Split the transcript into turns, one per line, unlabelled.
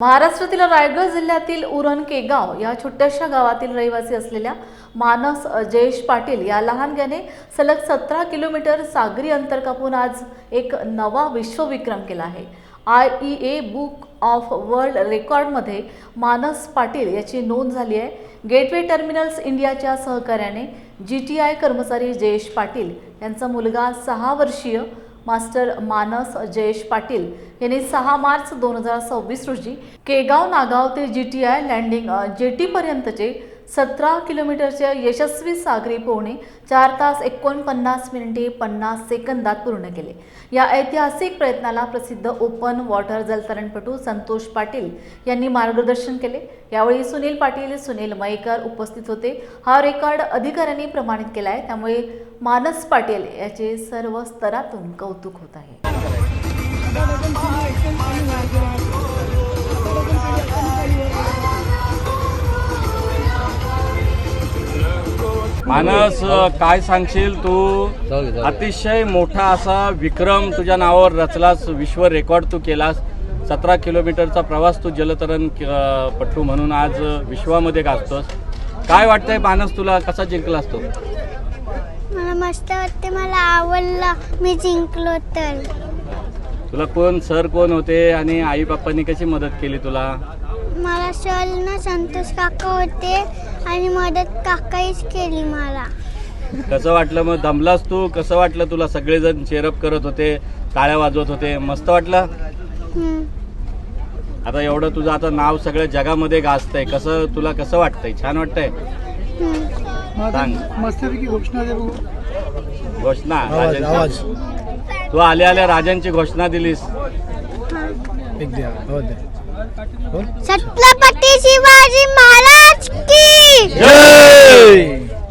महाराष्ट्रातील रायगड जिल्ह्यातील उरण केगाव या छोट्याशा गावातील रहिवासी असलेल्या मानस जयेश पाटील या लहानग्याने सलग 17 किलोमीटर सागरी अंतर कापून आज एक नवा विश्वविक्रम केला आहे। IEA बुक ऑफ वर्ल्ड रेकॉर्डमध्ये मानस पाटील याची नोंद झाली आहे। गेटवे टर्मिनल्स इंडियाच्या सहकार्याने GTI कर्मचारी जयेश पाटील यांचा मुलगा 6 वर्षीय मास्टर मानस जयेश पाटील यांनी 6 मार्च 2026 रोजी केगाव नागाव ते GTI लँडिंग जेटीपर्यंतचे 17 किलोमीटरचे यशस्वी सागरी पोहणे 4 तास 49 मिनिटे 50 सेकंदात पूर्ण केले। या ऐतिहासिक प्रयत्नाला प्रसिद्ध ओपन वॉटर जलतरणपटू संतोष पाटील यांनी मार्गदर्शन केले। यावेळी सुनील पाटील, सुनील मयेकर उपस्थित होते। हा रेकॉर्ड अधिकाऱ्यांनी प्रमाणित केला आहे, त्यामुळे मानस पाटील याचे सर्व स्तरातून कौतुक होत आहे।
मानस, काय सांगशील तू? अतिशय मोठा असा विक्रम तुझ्या नावावर रचलास, विश्व रेकॉर्ड तू केलास। 17 किलोमीटरचा प्रवास तू जलतरण पट्टू म्हणून आज विश्वामध्ये गाजतोस। काय वाटतंय मानस, तुला कसा जिंकलास तू?
मला मस्त वाटते, मला आवडला, मी जिंकलो। तर
तुला कोण सर कोण होते आणि आई बाप्पांनी कशी मदत केली तुला?
मला ना संतोष काका होते आणि मदत काकाहीच केली मला।
कसं वाटलं मग? दमलास तू? कसं वाटलं तुला? सगळेजण चेअरअप करत होते, टाळ्या वाजवत होते, मस्त वाटलं? आता एवढं तुझं आता नाव सगळ्या जगामध्ये गाजतंय, कसं तुला कसं वाटतंय? छान वाटतंय? सांग
मस्तपैकी घोषणा दे बघू।
घोषणा राजांची तू आल्या राजांची घोषणा दिलीस।
एक द्या, हो द्या।
छत्रपती शिवाजी महाराज की
जय।